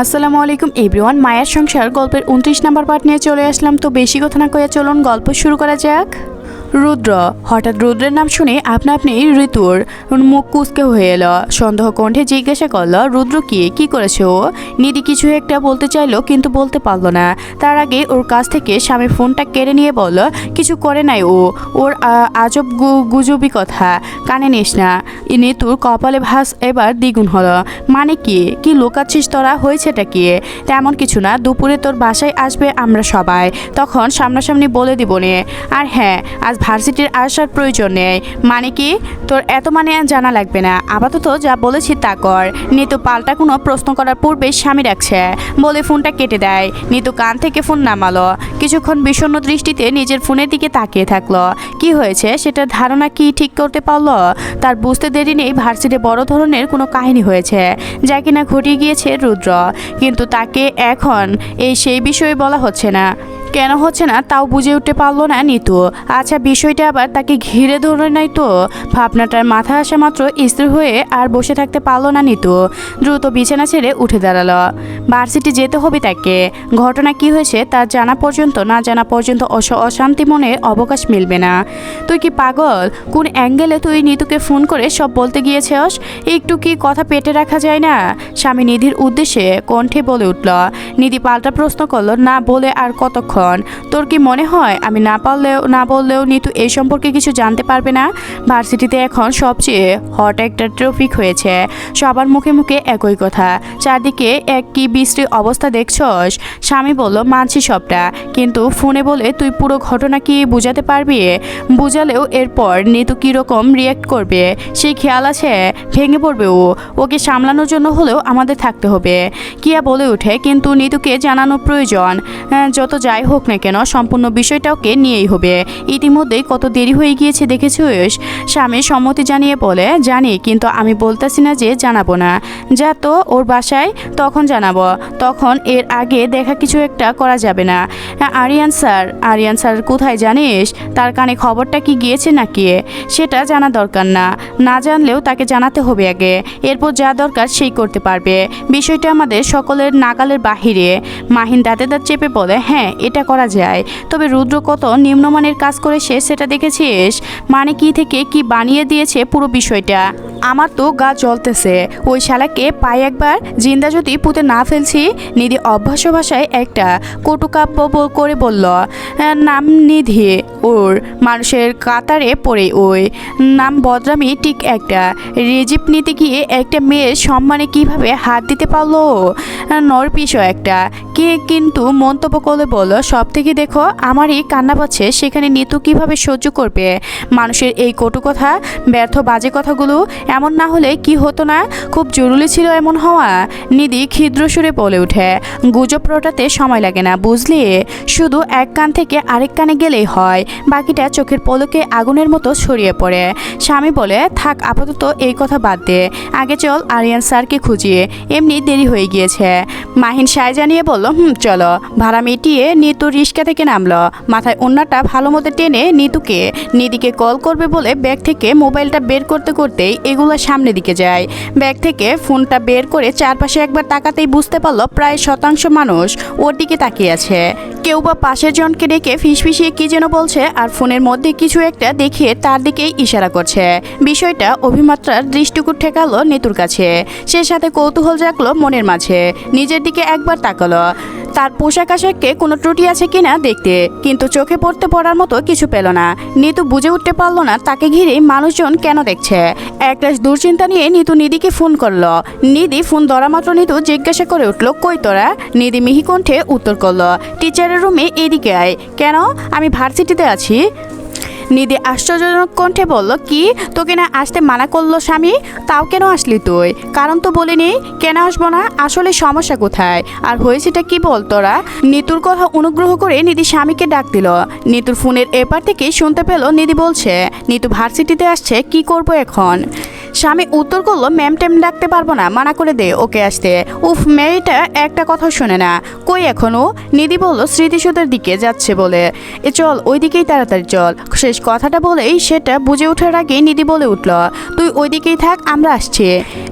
আসসালামু আলাইকুম এভরিওয়ান। মায়ের সংসার গল্পের 29 নম্বর পার্ট নিয়ে চলে আসলাম। তো বেশি কথা না কয়ে চলুন গল্প শুরু করা যাক। রুদ্র। হঠাৎ রুদ্রের নাম শুনে আপনা আপনি ঋতুর মুখ কুঁচকে হয়ে এলো। সন্দেহ কণ্ঠে জিজ্ঞাসা করলো, রুদ্র কি করেছে ও? নিধি কিছু একটা বলতে চাইলো কিন্তু বলতে পারলো না। তার আগে ওর কাছ থেকে স্বামী ফোনটা কেড়ে নিয়ে বলল, কিছু করে নাই ওর আজব গুজবি কথা কানে নিস না। নিতুর কপালে ভাস এবার দ্বিগুণ হলো। মানে কি লুকাচ্ছিস তোরা? হয়েছেটা কি? তেমন কিছু না, দুপুরে তোর বাসায় আসবে আমরা সবাই, তখন সামনাসামনি বলে দিব নে। আর হ্যাঁ, আজ ভার্সিটির আসার প্রয়োজন নেই। মানে কি? তোর এত মানে জানা লাগবে না, আপাতত যা বলেছি তা কর। নিতু পাল্টা কোনো প্রশ্ন করার পূর্বে স্বামী রাখছে বলে ফোনটা কেটে দেয়। নিতু কান থেকে ফোন নামালো। কিছুক্ষণ বিষণ্ণ দৃষ্টিতে নিজের ফোনের দিকে তাকিয়ে থাকলো। কি হয়েছে সেটার ধারণা কি ঠিক করতে পারলো? তার বুঝতে দেরি নেই ভার্সিটি বড় ধরনের কোনো কাহিনী হয়েছে, যা কিনা ঘটিয়ে গিয়েছে রুদ্র। কিন্তু তাকে এখন সেই বিষয়ে বলা হচ্ছে না। কেন হচ্ছে না তাও বুঝে উঠতে পারলো না নিতু। আচ্ছা, বিষয়টা আবার তাকে ঘিরে ধরে নাই তো? ভাবনাটার মাথা আসা মাত্র স্থির হয়ে আর বসে থাকতে পারলো না নিতু। দ্রুত বিছানা ছেড়ে উঠে দাঁড়ালো। ভার্সিটি যেতে হবে তাকে। ঘটনা কি হয়েছে তার জানা পর্যন্ত অশান্তি মনে অবকাশ মিলবে না। তুই কি পাগল? কোন অ্যাঙ্গেলে তুই নিতুকে ফোন করে সব বলতে গিয়েছিস? একটু কি কথা পেটে রাখা যায় না? স্বামী নিধির উদ্দেশ্যে কণ্ঠে বলে উঠল। নিধি পাল্টা প্রশ্ন করলো, না বলে আর কতক্ষণ? তোর কি মনে হয় আমি না বললেও নিতু এই সম্পর্কে কিছু জানতে পারবে না? ভার্সিটিতে এখন সবচেয়ে হট একটা টপিক হয়েছে, সবার মুখে মুখে একই কথা। চারদিকে এক কি বিশ্রী অবস্থা দেখছস? স্বামী বলল, মানছি সবটা, কিন্তু ফোনে বলে তুই পুরো ঘটনা কি বুঝাতে পারবি? বুঝালেও এরপর নিতু কীরকম রিয়্যাক্ট করবে সেই খেয়াল আছে? ভেঙে পড়বে ওকে সামলানোর জন্য হলেও আমাদের থাকতে হবে। কিয়া বলে ওঠে, কিন্তু নিতুকে জানানো প্রয়োজন। যত যাই হোক না কেন সম্পূর্ণ বিষয়টা ওকে নিয়েই হবে। ইতিমধ্যেই কত দেরি হয়ে গিয়েছে দেখেছিস? স্বামী সম্মতি জানিয়ে বলে, জানি, কিন্তু আমি বলতেছি না যে জানাবো না। যা তো ওর বাসায়, তখন জানাবো। তখন এর আগে দেখা কিছু একটা করা যাবে না। আরিয়ান স্যার কোথায় জানিস? তার কানে খবরটা কি গিয়েছে নাকি? সেটা জানা দরকার না, না জানলেও তাকে জানাতে হবে আগে। এরপর যা দরকার সেই করতে পারবে। বিষয়টা আমাদের সকলের নাগালের বাহিরে। মাহিন দাঁতে দাঁত চেপে বলে, হ্যাঁ এটা করা যায়, তবে রুদ্র কত নিম্নমানের কাজ করেছে সেটা দেখেছিস? মানে কি থেকে কি বানিয়ে দিয়েছে পুরো বিষয়টা। আমার তো গা জ্বলতেছে। ওই শালাকে পাই একবার জিন্দা যদি পুঁতে না ফেলছি। নিধি অভ্যাস ভাষায় একটা কটুকাব্য করে বলল, নাম নিধি, ওর মানুষের কাতারে পড়ে ওই নাম বদনামি ঠিক একটা। রিজিপ নিতে গিয়ে একটা মেয়ের সম্মানে কিভাবে হাত দিতে পারলো? নরপিসও একটা। কে কিন্তু মন্তব্য করলে বলো, সব থেকে দেখো আমারই কান্না পাচ্ছে, সেখানে নিতু কিভাবে সহ্য করবে মানুষের এই কটু কথা, ব্যর্থ বাজে কথাগুলো? এমন না হলে কি হতো না? খুব জরুরি ছিল এমন হওয়া। নিধি ক্ষিদ্র সুরে বলে ওঠে, গুজব রটাতে সময় লাগে না বুঝলি, শুধু এক কান থেকে আরেক কানে গেলেই হয়, বাকিটা চোখের পলকে আগুনের মতো ছড়িয়ে পড়ে। স্বামী বলে, থাক আপাতত এই কথা বাদ দে, আগে চল আরিয়ান স্যারকে খুঁজিয়ে, এমনি দেরি হয়ে গিয়েছে। মাহিন সায় জানিয়ে বলল, চলো। ভাড়া মিটিয়ে নিতু রিস্কা থেকে নামলো। মাথায় ওন্নাটা ভালো মতো টেনে নিধিকে কল করবে বলে ব্যাগ থেকে মোবাইলটা বের করতে করতেই এগুলো সামনে দিকে যায়। ব্যাগ থেকে ফোনটা বের করে চারপাশে একবার তাকাতেই বুঝতে পারলো প্রায় শতাংশ মানুষ ওর দিকে তাকিয়ে আছে। কেউ বা পাশের জনকে ডেকে ফিসফিসিয়ে কি যেন বলছে, আর ফোনের মধ্যে কিছু একটা দেখিয়ে তার দিকেই ইশারা করছে। বিষয়টা অভিমাত্রার দৃষ্টিকূট ঠেকালো নিতুর কাছে। সে সাথে কৌতূহল জাগলো মনের মাঝে। নিজের দিকে একবার তাকালো, তার পোশাক আশাকে কোনো ত্রুটি আছে কিনা দেখতে, কিন্তু চোখে পড়ার মতো কিছু পেল না। নিতু বুঝে উঠতে পারলো না তাকে ঘিরে মানুষজন কেন দেখছে। একটা দুশ্চিন্তা নিয়ে নিধিকে ফোন করলো। নিধি ফোন ধরা মাত্র নিতু জিজ্ঞাসা করে উঠলো, কই তোরা? নিধি মিহি কণ্ঠে উত্তর করলো, টিচারের রুমে এদিকে আয়। কেন? আমি ভার্সিটিতে আছি। নিধি আশ্চর্যজনক কণ্ঠে বলল, কি তোকে না আসতে মানা করলো স্বামী? তাও কেন আসলি তুই? কারণ তো বলিনি। কেন আসবো না? আসলে সমস্যা কোথায় আর হয়েছেটা কি বল তোরা? নিতুর কথা অনুগ্রহ করে নিধি স্বামীকে ডাক দিল। নিতুর ফোনের এপার থেকে শুনতে পেল নিধি বলছে, নিতু ভার্সিটিতে আসছে, কি করব এখন? স্বামী উত্তর করলো, ম্যাম ট্যাম ডাকতে পারবো না, মানা করে দে ওকে আসতে। উফ, মেয়েটা একটা কথাও শোনে না। কই এখনো? নিধি বলল, স্মৃতিসৌধের দিকে যাচ্ছে বলে। চল ওই দিকেই তাড়াতাড়ি চল। সে শেষ কথাটা বলেই সেটা বুঝে ওঠার আগে নিধি বলে উঠল, তুই ওইদিকেই থাক, আমরা আসছি।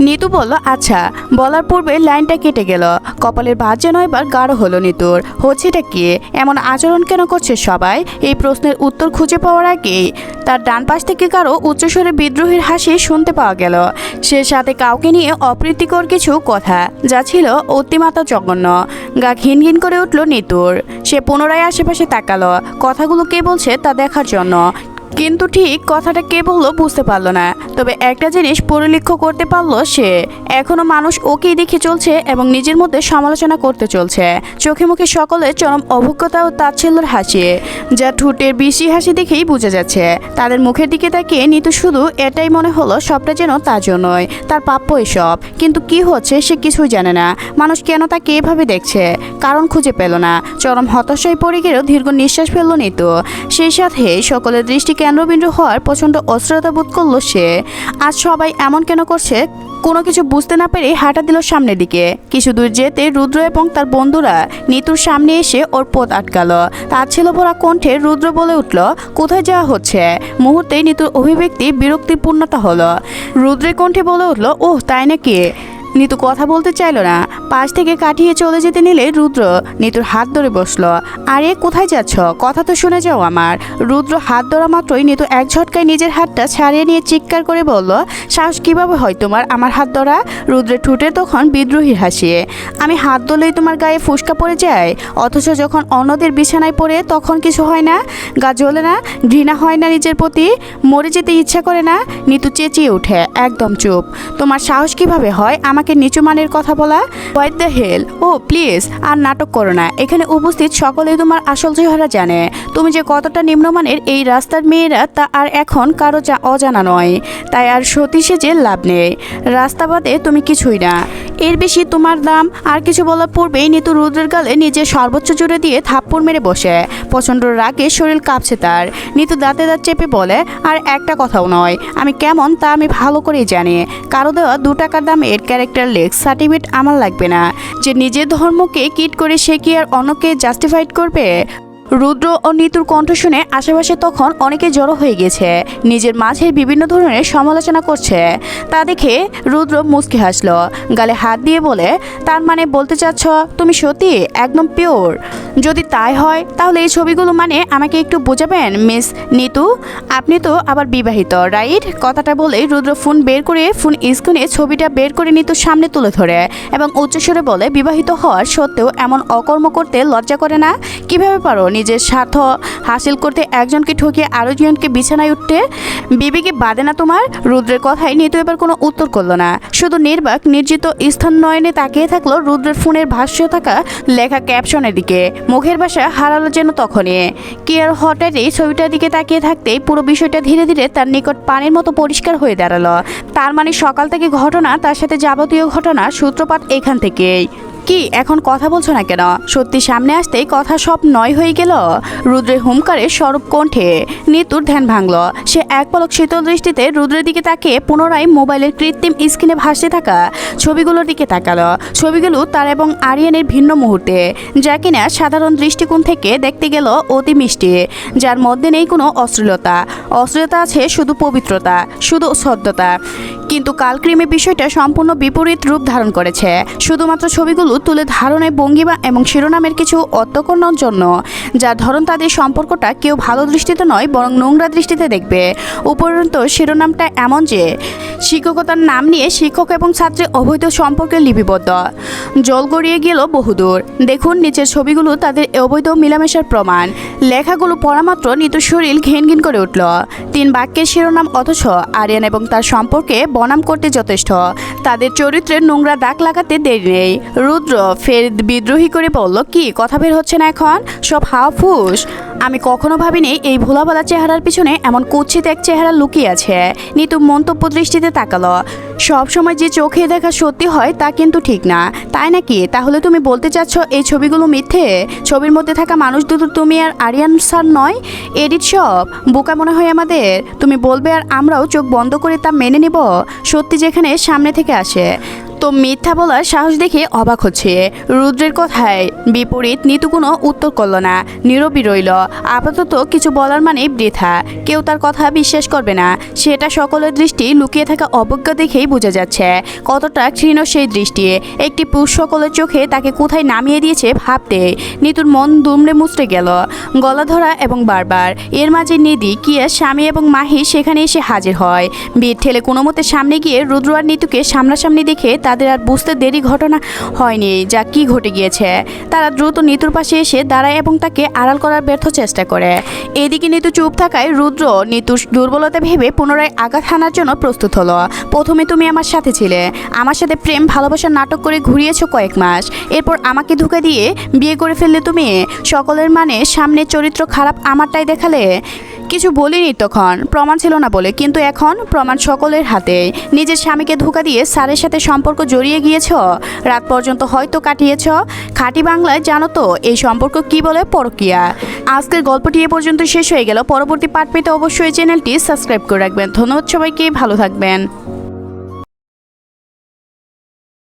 নিতু বলল, আচ্ছা। বলার পূর্বে লাইনটা কেটে গেল। কপালের ভাঁজ যেন এবার গাঢ় হলো নিতুর। হচ্ছেটা কি? এমন আচরণ কেন করছে সবাই? এই প্রশ্নের উত্তর খুঁজে পাওয়ার আগেই তার ডান পাশ থেকে কারো উচ্চস্বরে বিদ্রোহীর হাসি শুনতে পাওয়া গেল। সে সাথে কাউকে নিয়ে অপ্রীতিকর কিছু কথা, যা ছিল অতিমাত্রা জঘন্য। গা ঘিন ঘিন করে উঠল নিতুর। সে পুনরায় আশেপাশে তাকালো, কথাগুলো কে বলছে তা দেখার জন্য, কিন্তু ঠিক কথাটা কে বললো বুঝতে পারলো না। তবে একটা জিনিস পরিলক্ষ্য করতে পারলো সে, এখনো মানুষ ওকেই দেখে চলছে এবং নিজের মধ্যে সমালোচনা করতে চলছে। চোখে মুখে সকলের চরম অভিজ্ঞতা ও তাচ্ছিল্যের হাসি, যা ঠোঁটের বিশি হাসি দেখেই বোঝা যাচ্ছে। তাদের মুখের দিকে তাকিয়ে নিতু শুধু এটাই মনে হলো সবটা যেন তার জন্যই, তার প্রাপ্য এসব। কিন্তু কি হচ্ছে সে কিছুই জানে না। মানুষ কেন তাকে এভাবে দেখছে কারণ খুঁজে পেল না। চরম হতাশায় পড়ে গেলেও দীর্ঘ নিঃশ্বাস ফেলল নিতু। সেই সাথে সকলের দৃষ্টি কেন্দ্রবিন্দু হওয়ার প্রচণ্ড অস্থিরতা বোধ করলো সে। আজ সবাই এমন কেন করছে? কোনো কিছু বুঝতে না পেরে হাঁটা দিল সামনের দিকে। কিছু দূর যেতে রুদ্র এবং তার বন্ধুরা নিতুর সামনে এসে ওর পথ আটকালো। তার ছিল ভরা কণ্ঠে রুদ্র বলে উঠল, কোথায় যাওয়া হচ্ছে? মুহূর্তেই নিতুর অভিব্যক্তি বিরক্তিপূর্ণতা হলো। রুদ্রের কণ্ঠে বলে উঠল, ওহ তাই নাকি? নিতু কথা বলতে চাইল না। পাশ থেকে কাটিয়ে চলে যেতে নিলে রুদ্র নিতুর হাত ধরে বসলো। আরে কোথায় যাচ্ছ? কথা তো শুনে যাও আমার। রুদ্র হাত ধরা মাত্রই নিতু এক ঝটকায় নিজের হাতটা ছাড়িয়ে নিয়ে চিৎকার করে বলল, সাহস কিভাবে হয় তোমার আমার হাত ধরা? রুদ্রের ঠোঁটে তখন বিদ্রোহী হাসি। আমি হাত ধরলেই তোমার গায়ে ফুসকা পড়ে যায়, অথচ যখন অন্যদের বিছানায় পড়ে তখন কিছু হয় না? গা জ্বলে না? ঘৃণা হয় না নিজের প্রতি? মরে যেতে ইচ্ছা করে না? নিতু চেঁচিয়ে ওঠে, একদম চুপ। তোমার সাহস কিভাবে হয় আমাকে নিচু মানের কথা বলা? What the hell? ও প্লিজ আর নাটক করো না। এখানে উপস্থিত সকলেই তোমার আসল চেহারা জানে। তুমি যে কতটা নিম্নমানের এই রাস্তার মেয়েরা তা আর এখন কারো অজানা নয়। তাই আর সতী সেজে লাভ নেই। রাস্তা বাদে তুমি কিছুই না, এর বেশি তোমার দাম। আর কিছু বলার পূর্বেই নিতু রুদ্রের গালে নিজের সর্বোচ্চ জোরে দিয়ে থাপ্পড় মেরে বসে। প্রচণ্ড রাগে শরীর কাঁপছে তার। নিতু দাঁতে দাঁত চেপে বলে, আর একটা কথাও নয়। আমি কেমন তা আমি ভালো করেই জানি। কারো দেওয়া 2 টাকার দামের ক্যারেক্টার লেক্স সার্টিফিকেট আমার লাগবে না। যে নিজের ধর্মকে কিট করে সে কি আর অন্যকে জাস্টিফাইড করবে? রুদ্র ও নিতুর কণ্ঠ শুনে আশেপাশে তখন অনেকে জড়ো হয়ে গেছে, নিজের মাঝে বিভিন্ন ধরনের সমালোচনা করছে। তা দেখে রুদ্র মুচকি হাসলো, গালে হাত দিয়ে বলে, তার মানে বলতে চাচ্ছ তুমি সত্যি একদম পিওর? যদি তাই হয় তাহলে এই ছবিগুলো মানে আমাকে একটু বোঝাবেন মিস নিতু? আপনি তো আবার বিবাহিত রাইট? কথাটা বলেই রুদ্র ফোন বের করে ফোন স্ক্রিনে ছবিটা বের করে নিতুর সামনে তুলে ধরে এবং উচ্চস্বরে বলে, বিবাহিত হওয়ার সত্ত্বেও এমন অকর্ম করতে লজ্জা করে না? কিভাবে পারো নিজের স্বার্থ হাসিল করতে একজনকে ঠকিয়ে আরেকজনকে বিছানায় উঠতে? বিবেকে বাদে না তোমার? রুদ্রের কথায় নিতু এবার কোনো উত্তর করলো না, শুধু নির্বাক নির্জিত স্থান নয়নে তাকিয়ে থাকলো রুদ্রের ফোনের ভাষ্য থাকা লেখা ক্যাপশনের দিকে। মুখের ভাষা হারালো যেন তখনই। কেয়ার হঠাৎ এই ছবিটার দিকে তাকিয়ে থাকতেই পুরো বিষয়টা ধীরে ধীরে তার নিকট পানির মতো পরিষ্কার হয়ে দাঁড়ালো। তার মানে সকাল থেকে ঘটনা, তার সাথে যাবতীয় ঘটনা সূত্রপাত এখান থেকেই। কি এখন কথা বলছো না কেন? সত্যি সামনে আসতেই কথা সব নয় হয়ে গেল। রুদ্রের হুমকারে স্বরূপ কণ্ঠে নিতুর ধ্যান ভাঙল। সে এক পলক শীতল দৃষ্টিতে রুদ্রের দিকে তাকিয়ে পুনরায় মোবাইলের কৃত্রিম স্ক্রিনে ভাসতে থাকা ছবিগুলোর দিকে তাকালো। ছবিগুলো তার এবং আরিয়ানের ভিন্ন মুহূর্তে, যা কিনা সাধারণ দৃষ্টিকোণ থেকে দেখতে গেল অতি মিষ্টি, যার মধ্যে নেই কোনো অশ্লীলতা। অশ্লীলতা আছে শুধু পবিত্রতা, শুধু সদ্যতা। কিন্তু কালক্রমে বিষয়টা সম্পূর্ণ বিপরীত রূপ ধারণ করেছে, শুধুমাত্র ছবিগুলো তুলে ধারণের ভঙ্গিমা এবং শিরোনামের কিছু অত্যকর্ণর জন্য, যার ধরন তাদের সম্পর্কটা কেউ ভালো দৃষ্টিতে নয় বরং নোংরা দৃষ্টিতে দেখবে। উপরন্ত শিরোনামটা এমন যে শিক্ষকতার নাম নিয়ে শিক্ষক এবং ছাত্রের অবৈধ সম্পর্কে লিপিবদ্ধ। জল গড়িয়ে গেল বহুদূর। দেখুন নিচের ছবিগুলো তাদের অবৈধ মিলামেশার প্রমাণ। লেখাগুলো পড়া মাত্র নিতুর শরীর ঘিন ঘিন করে উঠল। 3 বাক্যের শিরোনাম, অথচ আরিয়ান এবং তার সম্পর্কে বনাম করতে যথেষ্ট। তাদের চরিত্রের নোংরা দাগ লাগাতে দেরি নেই। রুদ্র ফের বিদ্রোহী করে বলল, কি কথা বের হচ্ছে না এখন? সব হাওয়া ফুস। আমি কখনো ভাবিনি এই ভোলাভালা চেহারার পিছনে এমন কুৎসিত এক চেহারা লুকিয়ে আছে। নিতু মন্তব্য দৃষ্টিতে তাকালো। সব সময় যে চোখে দেখা সত্যি হয় তা কিন্তু ঠিক না, তাই নাকি? তাহলে তুমি বলতে চাচ্ছ এই ছবিগুলো মিথ্যে? ছবির মধ্যে থাকা মানুষ দুটো তুমি আর আরিয়ান স্যার নয়? এডিট সব? বোকা মনে হয় আমাদের? তুমি বলবে আর আমরাও চোখ বন্ধ করে তা মেনে নিব? সত্যি যেখানে সামনে থেকে আসে তো মিথ্যা বলার সাহস দেখে অবাক হচ্ছে। রুদ্রের কথায় বিপরীত নিতু কোনো উত্তর করল না, নীরবই রইল। আপাতত কিছু বলার মানে বৃথা, কেউ তার কথা বিশ্বাস করবে না, সেটা সকলের দৃষ্টি লুকিয়ে থাকা অবজ্ঞা দেখেই বোঝা যাচ্ছে। কতটা ক্ষীণ সেই দৃষ্টি, একটি পুরুষ সকলের চোখে তাকে কোথায় নামিয়ে দিয়েছে ভাবতে নিতুর মন দুমড়ে মুচড়ে গেল। গলা ধরা এবং বারবার এর মাঝে নিধি, কিয়া, স্বামী এবং মাহি সেখানে এসে হাজির হয়। বিট ঠেলে কোনো মতে সামনে গিয়ে রুদ্র আর নিতুকে সামনাসামনি দেখে তাদের আর বুঝতে দেরি ঘটনা হয়নি যা কি ঘটে গিয়েছে। তারা দ্রুত নিতুর পাশে এসে দাঁড়ায় এবং তাকে আড়াল করার ব্যর্থ চেষ্টা করে। এদিকে নিতু চুপ থাকায় রুদ্র নিতুর দুর্বলতা ভেবে পুনরায় আঘাত হানার জন্য প্রস্তুত হলো। প্রথমে তুমি আমার সাথে ছিলে, আমার সাথে প্রেম ভালোবাসার নাটক করে ঘুরিয়েছো কয়েক মাস, এরপর আমাকে ধোঁকা দিয়ে বিয়ে করে ফেললে তুমি। সকলের মানে সামনে চরিত্র খারাপ আমারটাই দেখালে। কিছু বলিনি তখন, প্রমাণ ছিল না বলে, কিন্তু এখন প্রমাণ সকলের হাতে। নিজের স্বামীকে ধোঁকা দিয়ে স্যারের সাথে সম্পর্ক জড়িয়ে গিয়েছ, রাত পর্যন্ত হয়তো কাটিয়েছ। খাঁটি বাংলায় জানো তো এই সম্পর্ক কি বলে? পরকীয়া। আজকের গল্পটি এ পর্যন্ত শেষ হয়ে গেল। পরবর্তী পার্ট পেতে অবশ্যই চ্যানেলটি সাবস্ক্রাইব করে রাখবেন। ধন্যবাদ সবাইকে, ভালো থাকবেন।